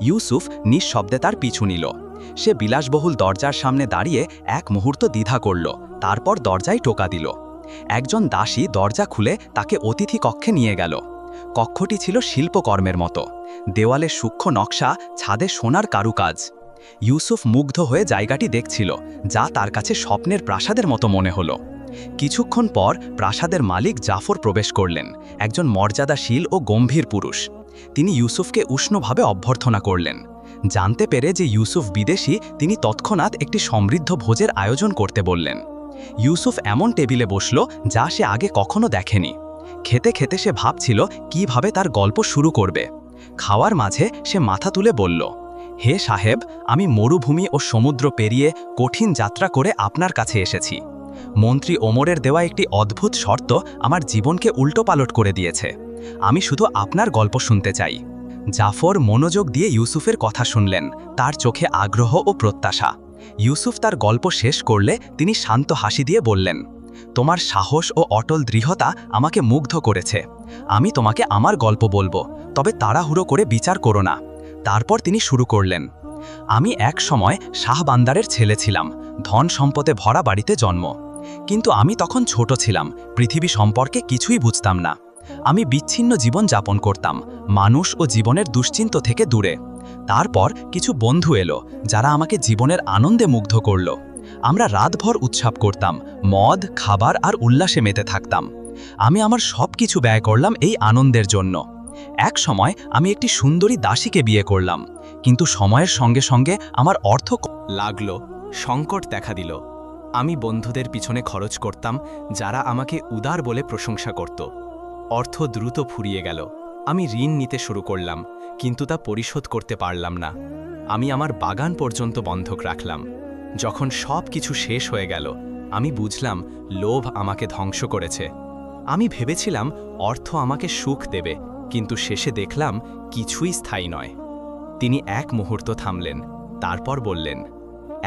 ইউসুফ নিঃশব্দে তার পিছু নিল। সে বিলাসবহুল দরজার সামনে দাঁড়িয়ে এক মুহূর্ত দ্বিধা করল, তারপর দরজায় টোকা দিল। একজন দাসী দরজা খুলে তাকে অতিথি কক্ষে নিয়ে গেল। কক্ষটি ছিল শিল্পকর্মের মতো। দেওয়ালে সূক্ষ্ম নকশা, ছাদে সোনার কারুকাজ। ইউসুফ মুগ্ধ হয়ে জায়গাটি দেখছিল, যা তার কাছে স্বপ্নের প্রাসাদের মতো মনে হলো। কিছুক্ষণ পর প্রাসাদের মালিক জাফর প্রবেশ করলেন, একজন মর্যাদাশীল ও গম্ভীর পুরুষ। তিনি ইউসুফকে উষ্ণভাবে অভ্যর্থনা করলেন। জানতে পেরে যে ইউসুফ বিদেশী, তিনি তৎক্ষণাৎ একটি সমৃদ্ধ ভোজের আয়োজন করতে বললেন। ইউসুফ এমন টেবিলে বসল যা সে আগে কখনো দেখেনি। খেতে খেতে সে ভাবছিল কিভাবে তার গল্প শুরু করবে। খাওয়ার মাঝে সে মাথা তুলে বলল, হে সাহেব, আমি মরুভূমি ও সমুদ্র পেরিয়ে কঠিন যাত্রা করে আপনার কাছে এসেছি। মন্ত্রী ওমরের দেওয়া একটি অদ্ভুত শর্ত আমার জীবনকে উল্টোপালট করে দিয়েছে। আমি শুধু আপনার গল্প শুনতে চাই। জাফর মনোযোগ দিয়ে ইউসুফের কথা শুনলেন, তার চোখে আগ্রহ ও প্রত্যাশা। ইউসুফ তার গল্প শেষ করলে তিনি শান্ত হাসি দিয়ে বললেন, তোমার সাহস ও অটল দৃঢ়তা আমাকে মুগ্ধ করেছে। আমি তোমাকে আমার গল্প বলবো, তবে তাড়াহুড়ো করে বিচার করো না। তারপর তিনি শুরু করলেন, আমি এক সময় শাহবান্দারের ছেলে ছিলাম, ধন সম্পদে ভরা বাড়িতে জন্ম। কিন্তু আমি তখন ছোট ছিলাম, পৃথিবী সম্পর্কে কিছুই বুঝতাম না। আমি বিচ্ছিন্ন জীবন যাপন করতাম, মানুষ ও জীবনের দুশ্চিন্ত থেকে দূরে। তারপর কিছু বন্ধু এলো, যারা আমাকে জীবনের আনন্দে মুগ্ধ করল। আমরা রাতভর উৎসব করতাম, মদ, খাবার আর উল্লাসে মেতে থাকতাম। আমি আমার সব কিছু ব্যয় করলাম এই আনন্দের জন্য। এক সময় আমি একটি সুন্দরী দাসীকে বিয়ে করলাম, কিন্তু সময়ের সঙ্গে সঙ্গে আমার অর্থ লাগলো, সংকট দেখা দিল। আমি বন্ধুদের পিছনে খরচ করতাম, যারা আমাকে উদার বলে প্রশংসা করত। অর্থ দ্রুত ফুরিয়ে গেল। আমি ঋণ নিতে শুরু করলাম, কিন্তু তা পরিশোধ করতে পারলাম না। আমি আমার বাগান পর্যন্ত বন্ধক রাখলাম। যখন সব কিছু শেষ হয়ে গেল, আমি বুঝলাম লোভ আমাকে ধ্বংস করেছে। আমি ভেবেছিলাম অর্থ আমাকে সুখ দেবে, কিন্তু শেষে দেখলাম কিছুই স্থায়ী নয়। তিনি এক মুহূর্ত থামলেন, তারপর বললেন,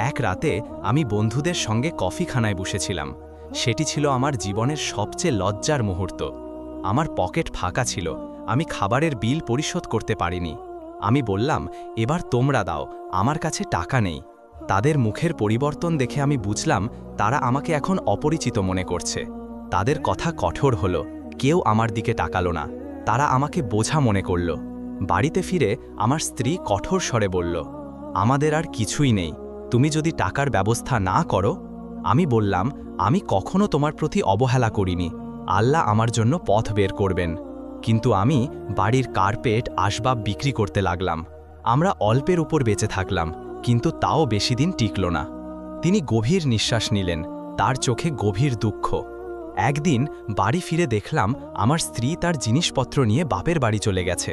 এক রাতে আমি বন্ধুদের সঙ্গে কফিখানায় বসেছিলাম। সেটি ছিল আমার জীবনের সবচেয়ে লজ্জার মুহূর্ত। আমার পকেট ফাঁকা ছিল, আমি খাবারের বিল পরিশোধ করতে পারিনি। আমি বললাম, এবার তোমরা দাও, আমার কাছে টাকা নেই। তাদের মুখের পরিবর্তন দেখে আমি বুঝলাম তারা আমাকে এখন অপরিচিত মনে করছে। তাদের কথা কঠোর হলো, কেউ আমার দিকে তাকালো না। তারা আমাকে বোঝা মনে করল। বাড়িতে ফিরে আমার স্ত্রী কঠোর স্বরে বলল, আমাদের আর কিছুই নেই, তুমি যদি টাকার ব্যবস্থা না করো। আমি বললাম, আমি কখনো তোমার প্রতি অবহেলা করিনি, আল্লাহ আমার জন্য পথ বের করবেন। কিন্তু আমি বাড়ির কার্পেট, আসবাব বিক্রি করতে লাগলাম। আমরা অল্পের উপর বেঁচে থাকলাম, কিন্তু তাও বেশি দিন টিকল না। তিনি গভীর নিঃশ্বাস নিলেন, তার চোখে গভীর দুঃখ। একদিন বাড়ি ফিরে দেখলাম আমার স্ত্রী তার জিনিসপত্র নিয়ে বাপের বাড়ি চলে গেছে।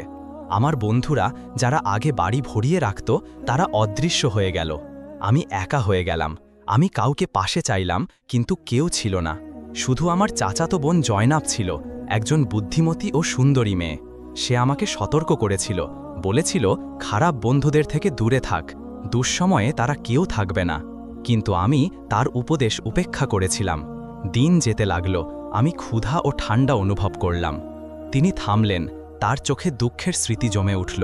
আমার বন্ধুরা যারা আগে বাড়ি ভরিয়ে রাখত তারা অদৃশ্য হয়ে গেল। আমি একা হয়ে গেলাম। আমি কাউকে পাশে চাইলাম, কিন্তু কেউ ছিল না। শুধু আমার চাচাতো বোন জয়নাব ছিল, একজন বুদ্ধিমতী ও সুন্দরী মেয়ে। সে আমাকে সতর্ক করেছিল, বলেছিল খারাপ বন্ধুদের থেকে দূরে থাক, দুঃসময়ে তারা কেউ থাকবে না। কিন্তু আমি তার উপদেশ উপেক্ষা করেছিলাম। দিন যেতে লাগল, আমি ক্ষুধা ও ঠান্ডা অনুভব করলাম। তিনি থামলেন, তার চোখে দুঃখের স্মৃতি জমে উঠল।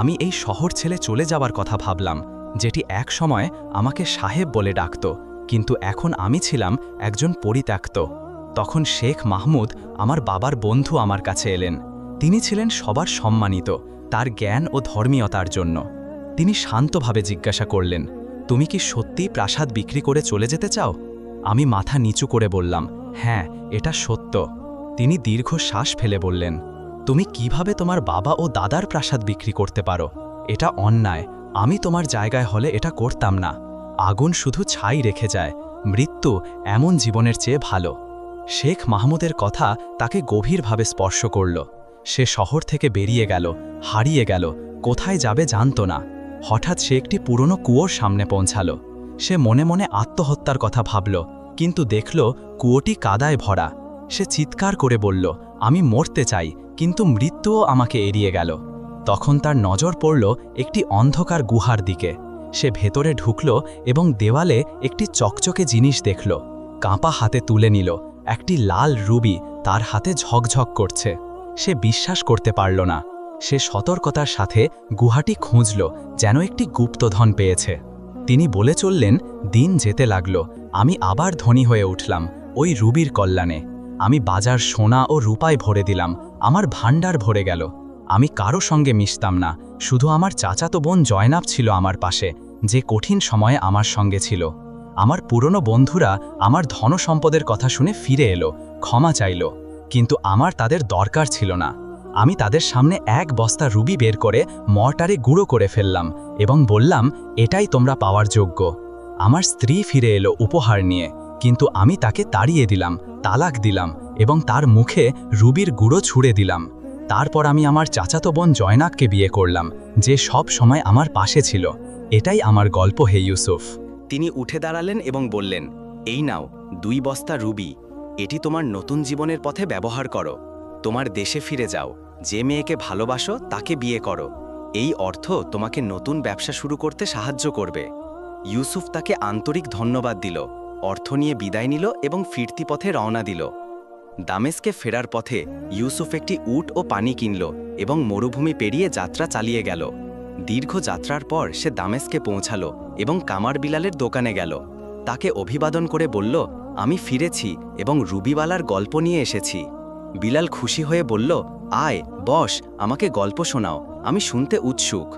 আমি এই শহর ছেড়ে চলে যাবার কথা ভাবলাম, যেটি এক সময় আমাকে সাহেব বলে ডাকত, কিন্তু এখন আমি ছিলাম একজন পরিত্যক্ত। তখন শেখ মাহমুদ, আমার বাবার বন্ধু, আমার কাছে এলেন। তিনি ছিলেন সবার সম্মানিত, তার জ্ঞান ও ধর্মীয়তার জন্য। তিনি শান্তভাবে জিজ্ঞাসা করলেন, তুমি কি সত্যিই প্রাসাদ বিক্রি করে চলে যেতে চাও? আমি মাথা নিচু করে বললাম, হ্যাঁ, এটা সত্য। তিনি দীর্ঘ শ্বাস ফেলে বললেন, তুমি কিভাবে তোমার বাবা ও দাদার প্রাসাদ বিক্রি করতে পারো? এটা অন্যায়। আমি তোমার জায়গায় হলে এটা করতাম না। আগুন শুধু ছাই রেখে যায়, মৃত্যু এমন জীবনের চেয়ে ভালো। শেখ মাহমুদের কথা তাকে গভীরভাবে স্পর্শ করল। সে শহর থেকে বেরিয়ে গেল, হারিয়ে গেল, কোথায় যাবে জানত না। হঠাৎ সে একটি পুরনো কুয়োর সামনে পৌঁছাল। সে মনে মনে আত্মহত্যার কথা ভাবল, কিন্তু দেখল কুয়োটি কাদায় ভরা। সে চিৎকার করে বলল, আমি মরতে চাই, কিন্তু মৃত্যুও আমাকে এড়িয়ে গেল। তখন তার নজর পড়ল একটি অন্ধকার গুহার দিকে। সে ভেতরে ঢুকল এবং দেওয়ালে একটি চকচকে জিনিস দেখল। কাঁপা হাতে তুলে নিল, একটি লাল রুবি তার হাতে ঝকঝক করছে। সে বিশ্বাস করতে পারল না। সে সতর্কতার সাথে গুহাটি খুঁজল, যেন একটি গুপ্তধন পেয়েছে। তিনি বলে চললেন, দিন যেতে লাগল, আমি আবার ধনী হয়ে উঠলাম ওই রুবির কল্যাণে। আমি বাজার সোনা ও রূপায় ভরে দিলাম, আমার ভাণ্ডার ভরে গেল। আমি কারো সঙ্গে মিশতাম না, শুধু আমার চাচাতো বোন জয়নাব ছিল আমার পাশে, যে কঠিন সময়ে আমার সঙ্গে ছিল। আমার পুরনো বন্ধুরা আমার ধনসম্পদের কথা শুনে ফিরে এলো, ক্ষমা চাইল, কিন্তু আমার তাদের দরকার ছিল না। আমি তাদের সামনে এক বস্তা রুবি বের করে মর্টারে গুঁড়ো করে ফেললাম এবং বললাম, এটাই তোমরা পাওয়ার যোগ্য। আমার স্ত্রী ফিরে এলো উপহার নিয়ে, কিন্তু আমি তাকে তাড়িয়ে দিলাম, তালাক দিলাম এবং তার মুখে রুবির গুঁড়ো ছুঁড়ে দিলাম। তারপর আমি আমার চাচাতো বোন জয়নাবকে বিয়ে করলাম, যে সব সময় আমার পাশে ছিল। এটাই আমার গল্প, হে ইউসুফ। তিনি উঠে দাঁড়ালেন এবং বললেন, এই নাও 2 বস্তা রুবি। এটি তোমার নতুন জীবনের পথে ব্যবহার করো। তোমার দেশে ফিরে যাও, যে মেয়েকে ভালোবাসো তাকে বিয়ে করো। এই অর্থ তোমাকে নতুন ব্যবসা শুরু করতে সাহায্য করবে। ইউসুফ তাকে আন্তরিক ধন্যবাদ দিল, অর্থ নিয়ে বিদায় নিল এবং ফিরতি পথে রওনা দিল। দামেস্কে ফেরার পথে ইউসুফ একটি উট ও পানি কিনল এবং মরুভূমি পেরিয়ে যাত্রা চালিয়ে গেল। দীর্ঘ যাত্রার পর সে দামেস্কে পৌঁছালো এবং কামার বিলালের দোকানে গেল। তাকে অভিবাদন করে বলল, আমি ফিরেছি এবং রুবিওয়ালার গল্প নিয়ে এসেছি। বিলাল খুশি হয়ে বলল, আয়, বস, আমাকে গল্প শোনাও, আমি শুনতে উৎসুক।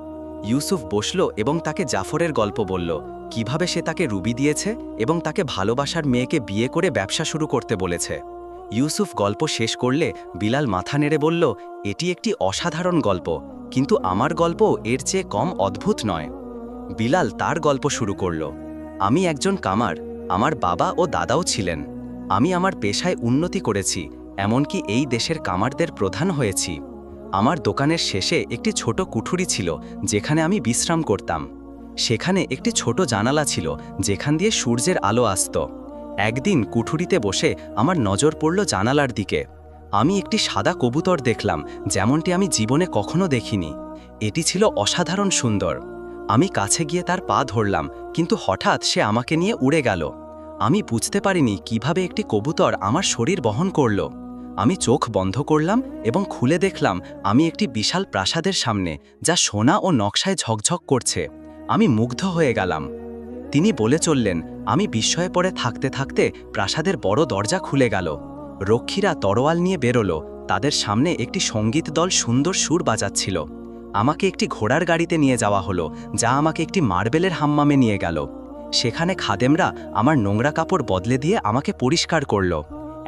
ইউসুফ বসল এবং তাকে জাফরের গল্প বলল, কিভাবে সে তাকে রুবি দিয়েছে এবং তাকে ভালোবাসার মেয়েকে বিয়ে করে ব্যবসা শুরু করতে বলেছে। ইউসুফ গল্প শেষ করলে বিলাল মাথা নেড়ে বলল, এটি একটি অসাধারণ গল্প, কিন্তু আমার গল্প এর চেয়ে কম অদ্ভুত নয়। বিলাল তার গল্প শুরু করল, আমি একজন কামার, আমার বাবা ও দাদাও ছিলেন। আমি আমার পেশায় উন্নতি করেছি, এমনকি এই দেশের কামারদের প্রধান হয়েছি। আমার দোকানের শেষে একটি ছোট কুঠুরি ছিল, যেখানে আমি বিশ্রাম করতাম। সেখানে একটি ছোট জানালা ছিল, যেখান দিয়ে সূর্যের আলো আসত। একদিন কুঠুরিতে বসে আমার নজর পড়ল জানালার দিকে। আমি একটি সাদা কবুতর দেখলাম, যেমনটি আমি জীবনে কখনো দেখিনি। এটি ছিল অসাধারণ সুন্দর। আমি কাছে গিয়ে তার পা ধরলাম, কিন্তু হঠাৎ সে আমাকে নিয়ে উড়ে গেল। আমি বুঝতে পারিনি কিভাবে একটি কবুতর আমার শরীর বহন করল। আমি চোখ বন্ধ করলাম এবং খুলে দেখলাম আমি একটি বিশাল প্রাসাদের সামনে, যা সোনা ও নকশায় ঝকঝক করছে। আমি মুগ্ধ হয়ে গেলাম। তিনি বলে চললেন, আমি বিস্ময়ে পড়ে থাকতে থাকতে প্রাসাদের বড় দরজা খুলে গেল। রক্ষীরা তরোয়াল নিয়ে বেরোলো। তাদের সামনে একটি সঙ্গীত দল সুন্দর সুর বাজাচ্ছিল। আমাকে একটি ঘোড়ার গাড়িতে নিয়ে যাওয়া হলো, যা আমাকে একটি মার্বেলের হাম্মামে নিয়ে গেল। সেখানে খাদেমরা আমার নোংরা কাপড় বদলে দিয়ে আমাকে পরিষ্কার করল।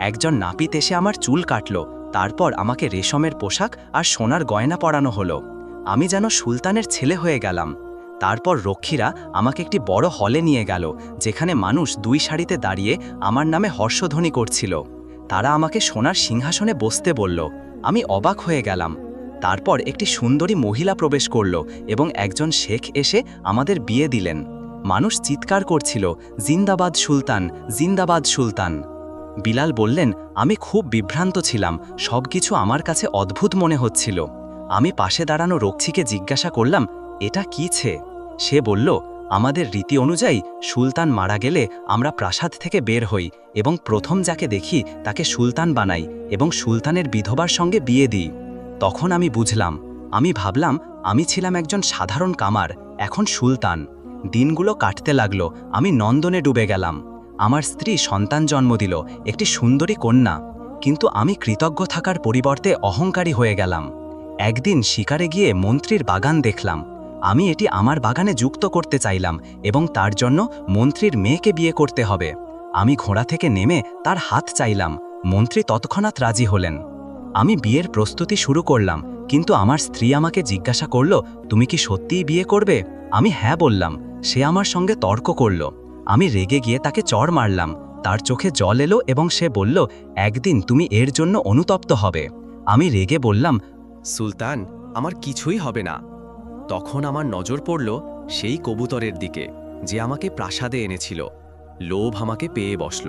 একজন নাপিত এসে আমার চুল কাটল। তারপর আমাকে রেশমের পোশাক আর সোনার গয়না পরানো হলো। আমি যেন সুলতানের ছেলে হয়ে গেলাম। তারপর রক্ষীরা আমাকে একটি বড় হলে নিয়ে গেল, যেখানে মানুষ 2 সারিতে দাঁড়িয়ে আমার নামে হর্ষধ্বনি করছিল। তারা আমাকে সোনার সিংহাসনে বসতে বলল। আমি অবাক হয়ে গেলাম। তারপর একটি সুন্দরী মহিলা প্রবেশ করল এবং একজন শেখ এসে আমাদের বিয়ে দিলেন। মানুষ চিৎকার করছিল, জিন্দাবাদ সুলতান, জিন্দাবাদ সুলতান। বিলাল বললেন, আমি খুব বিভ্রান্ত ছিলাম, সবকিছু আমার কাছে অদ্ভুত মনে হচ্ছিল। আমি পাশে দাঁড়ানো রক্ষীকে জিজ্ঞাসা করলাম, এটা কীছে? সে বলল, আমাদের রীতি অনুযায়ী সুলতান মারা গেলে আমরা প্রাসাদ থেকে বের হই এবং প্রথম যাকে দেখি তাকে সুলতান বানাই এবং সুলতানের বিধবার সঙ্গে বিয়ে দিই। তখন আমি বুঝলাম, আমি ভাবলাম আমি ছিলাম একজন সাধারণ কামার, এখন সুলতান। দিনগুলো কাটতে লাগলো, আমি নন্দনে ডুবে গেলাম। আমার স্ত্রী সন্তান জন্ম দিল, একটি সুন্দরী কন্যা। কিন্তু আমি কৃতজ্ঞ থাকার পরিবর্তে অহংকারী হয়ে গেলাম। একদিন শিকারে গিয়ে মন্ত্রীর বাগান দেখলাম। আমি এটি আমার বাগানে যুক্ত করতে চাইলাম এবং তার জন্য মন্ত্রীর মেয়েকে বিয়ে করতে হবে। আমি ঘোড়া থেকে নেমে তার হাত চাইলাম। মন্ত্রী তৎক্ষণাৎ রাজি হলেন। আমি বিয়ের প্রস্তুতি শুরু করলাম, কিন্তু আমার স্ত্রী আমাকে জিজ্ঞাসা করল, তুমি কি সত্যিই বিয়ে করবে? আমি হ্যাঁ বললাম। সে আমার সঙ্গে তর্ক করল। আমি রেগে গিয়ে তাকে চড় মারলাম। তার চোখে জল এলো এবং সে বলল, একদিন তুমি এর জন্য অনুতপ্ত হবে। আমি রেগে বললাম, সুলতান, আমার কিছুই হবে না। তখন আমার নজর পড়ল সেই কবুতরের দিকে যে আমাকে প্রাসাদে এনেছিল। লোভ আমাকে পেয়ে বসল।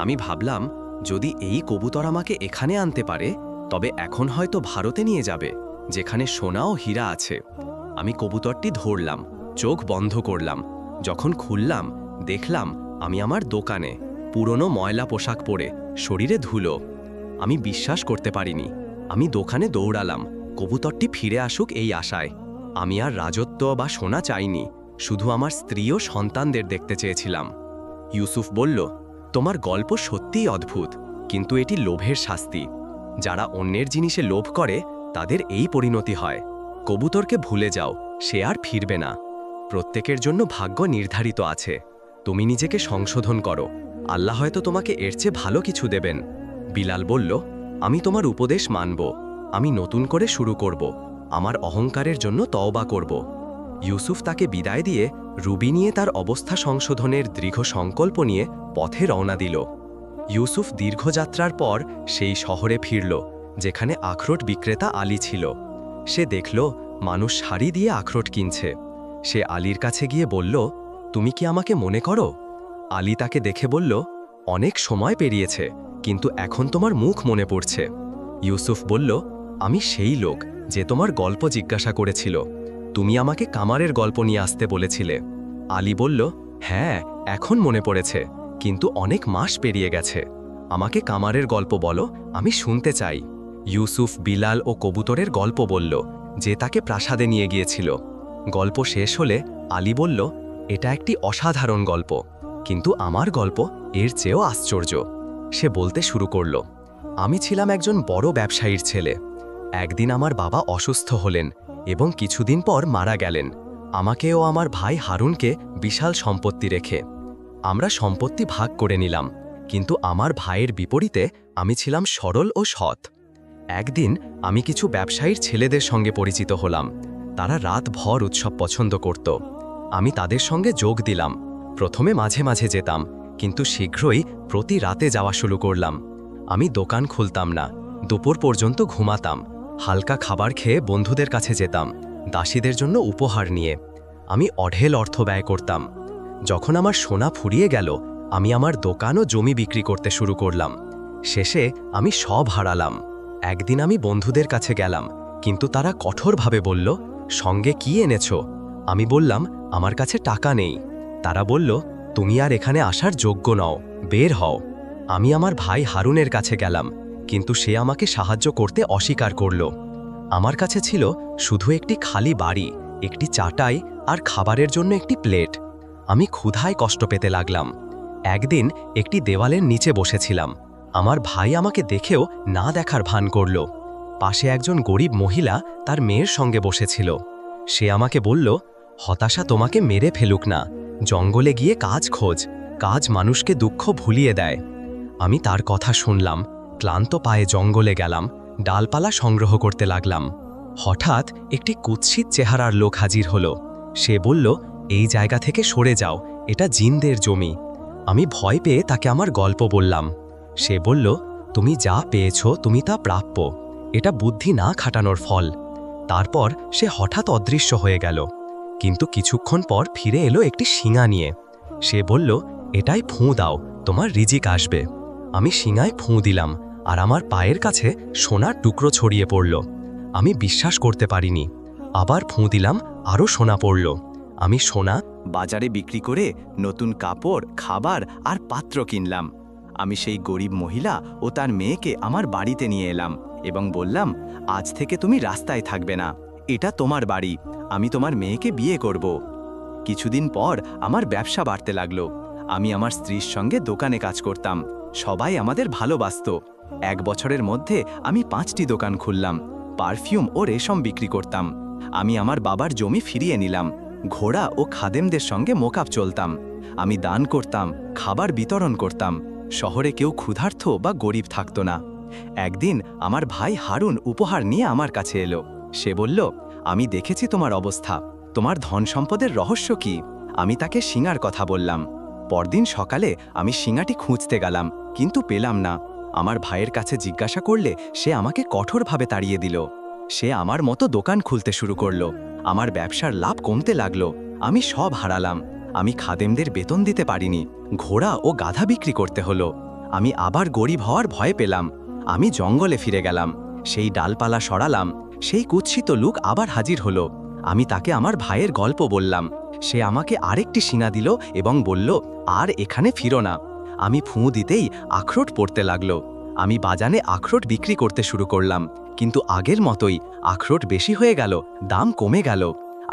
আমি ভাবলাম, যদি এই কবুতর আমাকে এখানে আনতে পারে তবে এখন হয়তো ভারতে নিয়ে যাবে, যেখানে সোনা ও হীরা আছে। আমি কবুতরটি ধরলাম, চোখ বন্ধ করলাম। যখন খুললাম দেখলাম আমি আমার দোকানে, পুরনো ময়লা পোশাক পরে, শরীরে ধুলো। আমি বিশ্বাস করতে পারিনি। আমি দোকানে দৌড়ালাম, কবুতরটি ফিরে আসুক এই আশায়। আমি আর রাজত্ব বা সোনা চাইনি, শুধু আমার স্ত্রী ও সন্তানদের দেখতে চেয়েছিলাম। ইউসুফ বলল, তোমার গল্প সত্যিই অদ্ভুত, কিন্তু এটি লোভের শাস্তি। যারা অন্যের জিনিসে লোভ করে তাদের এই পরিণতি হয়। কবুতরকে ভুলে যাও, সে আর ফিরবে না। প্রত্যেকের জন্য ভাগ্য নির্ধারিত আছে। তুমি নিজেকে সংশোধন করো, আল্লাহ হয়তো তোমাকে এর চেয়ে ভালো কিছু দেবেন। বিলাল বলল, আমি তোমার উপদেশ মানব। আমি নতুন করে শুরু করব, আমার অহংকারের জন্য তওবা করব। ইউসুফ তাকে বিদায় দিয়ে রুবি নিয়ে তার অবস্থা সংশোধনের দৃঢ় সংকল্প নিয়ে পথে রওনা দিল। ইউসুফ দীর্ঘযাত্রার পর সেই শহরে ফিরল যেখানে আখরোট বিক্রেতা আলী ছিল। সে দেখল মানুষ শাড়ি দিয়ে আখরোট কিনছে। সে আলীর কাছে গিয়ে বলল, তুমি কি আমাকে মনে করো? আলী তাকে দেখে বলল, অনেক সময় পেরিয়েছে, কিন্তু এখন তোমার মুখ মনে পড়ছে। ইউসুফ বলল, আমি সেই লোক যে তোমার গল্প জিজ্ঞাসা করেছিল। তুমি আমাকে কামারের গল্প নিয়ে আসতে বলেছিলে। আলী বলল, হ্যাঁ, এখন মনে পড়েছে, কিন্তু অনেক মাস পেরিয়ে গেছে। আমাকে কামারের গল্প বলো, আমি শুনতে চাই। ইউসুফ বিলাল ও কবুতরের গল্প বলল, যে তাকে প্রাসাদে নিয়ে গিয়েছিল। গল্প শেষ হলে আলী বলল, এটা একটি অসাধারণ গল্প, কিন্তু আমার গল্প এর চেয়েও আশ্চর্য। সে বলতে শুরু করল, আমি ছিলাম একজন বড় ব্যবসায়ীর ছেলে। একদিন আমার বাবা অসুস্থ হলেন এবং কিছুদিন পর মারা গেলেন, আমাকে ও আমার ভাই হারুনকে বিশাল সম্পত্তি রেখে। আমরা সম্পত্তি ভাগ করে নিলাম, কিন্তু আমার ভাইয়ের বিপরীতে আমি ছিলাম সরল ও সৎ। একদিন আমি কিছু ব্যবসায়ীর ছেলেদের সঙ্গে পরিচিত হলাম। তারা রাতভর উৎসব পছন্দ করত। আমি তাদের সঙ্গে যোগ দিলাম। প্রথমে মাঝে মাঝে যেতাম, কিন্তু শীঘ্রই প্রতি রাতে যাওয়া শুরু করলাম। আমি দোকান খুলতাম না, দুপুর পর্যন্ত ঘুমাতাম। হালকা খাবার খেয়ে বন্ধুদের কাছে যেতাম, দাসীদের জন্য উপহার নিয়ে। আমি অঢেল অর্থ ব্যয় করতাম। যখন আমার সোনা ফুরিয়ে গেল, আমি আমার দোকান ও জমি বিক্রি করতে শুরু করলাম। শেষে আমি সব হারালাম। একদিন আমি বন্ধুদের কাছে গেলাম, কিন্তু তারা কঠোরভাবে বলল, সঙ্গে কি এনেছো? আমি বললাম, আমার কাছে টাকা নেই। তারা বলল, তুমি আর এখানে আসার যোগ্য নও, বের হও। আমি আমার ভাই হারুনের কাছে গেলাম, কিন্তু সে আমাকে সাহায্য করতে অস্বীকার করল। আমার কাছে ছিল শুধু একটি খালি বাড়ি, একটি চাটাই আর খাবারের জন্য একটি প্লেট। আমি ক্ষুধায় কষ্ট পেতে লাগলাম। একদিন একটি দেওয়ালের নিচে বসেছিলাম। আমার ভাই আমাকে দেখেও না দেখার ভান করল। পাশে একজন গরিব মহিলা তার মেয়ের সঙ্গে বসেছিল। সে আমাকে বলল, হতাশা তোমাকে মেরে ফেলুক না, জঙ্গলে গিয়ে কাজ খোঁজ, কাজ মানুষকে দুঃখ ভুলিয়ে দেয়। আমি তার কথা শুনলাম, ক্লান্ত পায়ে জঙ্গলে গেলাম, ডালপালা সংগ্রহ করতে লাগলাম। হঠাৎ একটি কুৎসিত চেহারার লোক হাজির হলো। সে বলল, এই জায়গা থেকে সরে যাও, এটা জিনদের জমি। আমি ভয় পেয়ে তাকে আমার গল্প বললাম। সে বলল, তুমি যা পেয়েছ তুমি তা প্রাপ্য। এটা বুদ্ধি না খাটানোর ফল। তারপর সে হঠাৎ অদৃশ্য হয়ে গেল, কিন্তু কিছুক্ষণ পর ফিরে এলো একটি শিঙা নিয়ে। সে বলল, এটাই ফুঁ দাও, তোমার রিজিক আসবে। আমি শিঙায় ফুঁ দিলাম, আর আমার পায়ের কাছে সোনার টুকরো ছড়িয়ে পড়ল। আমি বিশ্বাস করতে পারিনি। আবার ফুঁ দিলাম, আরও সোনা পড়ল। আমি সোনা বাজারে বিক্রি করে নতুন কাপড়, খাবার আর পাত্র কিনলাম। আমি সেই গরিব মহিলা ও তার মেয়েকে আমার বাড়িতে নিয়ে এলাম এবং বললাম, আজ থেকে তুমি রাস্তায় থাকবে না, এটা তোমার বাড়ি, আমি তোমার মেয়েকে বিয়ে করব। কিছুদিন পর আমার ব্যবসা বাড়তে লাগলো। আমি আমার স্ত্রীর সঙ্গে দোকানে কাজ করতাম, সবাই আমাদের ভালোবাসত। 1 বছরের মধ্যে আমি 5টি দোকান খুললাম, পারফিউম ও রেশম বিক্রি করতাম। আমি আমার বাবার জমি ফিরিয়ে নিলাম, ঘোড়া ও খাদেমদের সঙ্গে মোকাব চলতাম। আমি দান করতাম, খাবার বিতরণ করতাম। শহরে কেউ ক্ষুধার্ত বা গরিব থাকতো না। একদিন আমার ভাই হারুন উপহার নিয়ে আমার কাছে এলো। সে বলল, আমি দেখেছি তোমার অবস্থা, তোমার ধন সম্পদের রহস্য কি? আমি তাকে শিঙার কথা বললাম। পরদিন সকালে আমি শিঙাটি খুঁজতে গেলাম, কিন্তু পেলাম না। আমার ভাইয়ের কাছে জিজ্ঞাসা করলে সে আমাকে কঠোরভাবে তাড়িয়ে দিল। সে আমার মতো দোকান খুলতে শুরু করলো। আমার ব্যবসার লাভ কমতে লাগলো। আমি সব হারালাম। আমি খাদেমদের বেতন দিতে পারিনি, ঘোড়া ও গাধা বিক্রি করতে হলো। আমি আবার গরিব হওয়ার ভয় পেলাম। আমি জঙ্গলে ফিরে গেলাম, সেই ডালপালা সরালাম। সেই কুৎসিত লোক আবার হাজির হলো। আমি তাকে আমার ভাইয়ের গল্প বললাম। সে আমাকে আরেকটি শিঙা দিল এবং বলল, আর এখানে ফিরো না। আমি ফুঁ দিতেই আখরোট পড়তে লাগলো। আমি বাজারে আখরোট বিক্রি করতে শুরু করলাম, কিন্তু আগের মতোই আখরোট বেশি হয়ে গেল, দাম কমে গেল।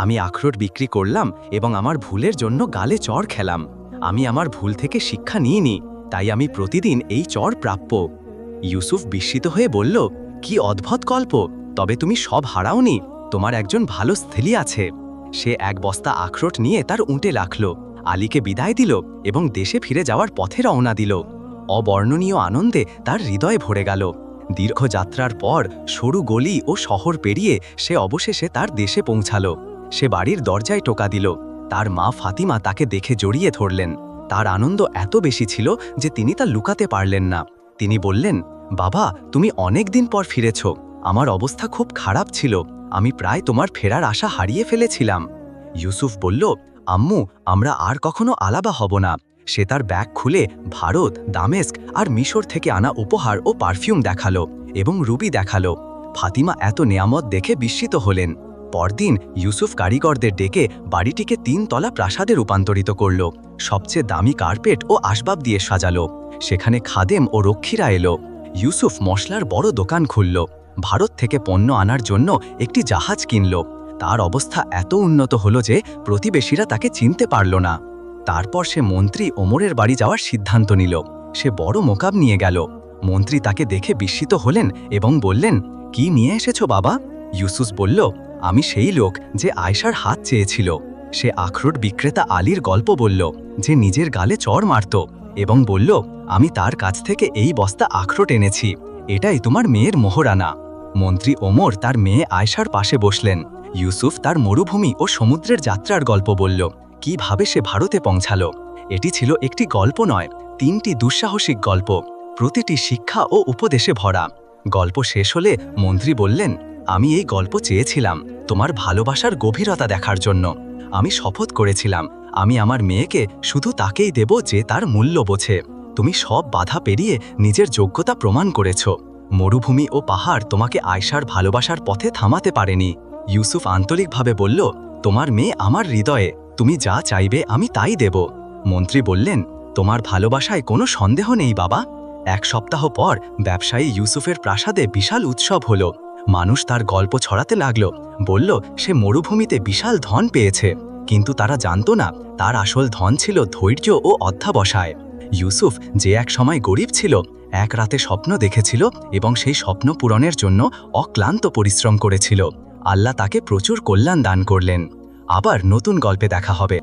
আমি আখরোট বিক্রি করলাম এবং আমার ভুলের জন্য গালে চড় খেলাম। আমি আমার ভুল থেকে শিক্ষা নিইনি, তাই আমি প্রতিদিন এই চড় প্রাপ্য। ইউসুফ বিস্মিত হয়ে বলল, কি অদ্ভুত গল্প! তবে তুমি সব হারাওনি, তোমার একজন ভালো স্থলী আছে। সে 1 বস্তা আখরোট নিয়ে তার উঁটে রাখল, আলীকে বিদায় দিল এবং দেশে ফিরে যাওয়ার পথে রওনা দিল। অবর্ণনীয় আনন্দে তার হৃদয় ভরে গেল। দীর্ঘ যাত্রার পর সরু গলি ও শহর পেরিয়ে সে অবশেষে তার দেশে পৌঁছালো। সে বাড়ির দরজায় টোকা দিল। তার মা ফাতিমা তাকে দেখে জড়িয়ে ধরলেন। তার আনন্দ এত বেশি ছিল যে তিনি তা লুকাতে পারলেন না। তিনি বললেন, বাবা, তুমি অনেক দিন পর ফিরেছ। আমার অবস্থা খুব খারাপ ছিল, আমি প্রায় তোমার ফেরার আশা হারিয়ে ফেলেছিলাম। ইউসুফ বলল, আম্মু, আমরা আর কখনো আলাদা হব না। সে তার ব্যাগ খুলে ভারত, দামেস্ক আর মিশর থেকে আনা উপহার ও পারফিউম দেখালো এবং রুবি দেখালো। ফাতিমা এত নেয়ামত দেখে বিস্মিত হলেন। পরদিন ইউসুফ কারিগরদের ডেকে বাড়িটিকে 3 তলা প্রাসাদে রূপান্তরিত করল। সবচেয়ে দামি কার্পেট ও আসবাব দিয়ে সাজালো। সেখানে খাদেম ও রক্ষীরা এলো। ইউসুফ মশলার বড় দোকান খুলল। ভারত থেকে পণ্য আনার জন্য একটি জাহাজ কিনল। তার অবস্থা এত উন্নত হলো যে প্রতিবেশীরা তাকে চিনতে পারল না। তারপর সে মন্ত্রী ওমরের বাড়ি যাওয়ার সিদ্ধান্ত নিল। সে বড় মোকাব নিয়ে গেল। মন্ত্রী তাকে দেখে বিস্মিত হলেন এবং বললেন, কি নিয়ে এসেছো বাবা? ইউসুফ বলল, আমি সেই লোক যে আয়শার হাত চেয়েছিল। সে আখরোট বিক্রেতা আলীর গল্প বলল, যে নিজের গালে চড় মারত, এবং বলল, আমি তার কাছ থেকে এই বস্তা আখরোট এনেছি, এটাই তোমার মেয়ের মোহরানা। মন্ত্রী ওমর তার মেয়ে আয়শার পাশে বসলেন। ইউসুফ তার মরুভূমি ও সমুদ্রের যাত্রার গল্প বলল, কিভাবে সে ভারতে পৌঁছালো। এটি ছিল একটি গল্প নয়, 3টি দুঃসাহসিক গল্প, প্রতিটি শিক্ষা ও উপদেশে ভরা। গল্প শেষ হলে মন্ত্রী বললেন, আমি এই গল্প চেয়েছিলাম তোমার ভালোবাসার গভীরতা দেখার জন্য। আমি শপথ করেছিলাম আমি আমার মেয়েকে শুধু তাকেই দেব যে তার মূল্য বোঝে। তুমি সব বাধা পেরিয়ে নিজের যোগ্যতা প্রমাণ করেছ। মরুভূমি ও পাহাড় তোমাকে আয়শার ভালোবাসার পথে থামাতে পারেনি। ইউসুফ আন্তরিকভাবে বলল, তোমার মেয়ে আমার হৃদয়ে, তুমি যা চাইবে আমি তাই দেব। মন্ত্রী বললেন, তোমার ভালোবাসায় কোনো সন্দেহ নেই বাবা। 1 সপ্তাহ পর ব্যবসায়ী ইউসুফের প্রাসাদে বিশাল উৎসব হলো। মানুষ তার গল্প ছড়াতে লাগল, বলল সে মরুভূমিতে বিশাল ধন পেয়েছে, কিন্তু তারা জানত না তার আসল ধন ছিল ধৈর্য ও অধ্যবসায়। ইউসুফ, যে এক সময় গরিব ছিল, এক রাতে স্বপ্ন দেখেছিল এবং সেই স্বপ্ন পূরণের জন্য অক্লান্ত পরিশ্রম করেছিল। আল্লাহ তাকে প্রচুর কল্যাণ দান করলেন। আবার নতুন গল্পে দেখা হবে।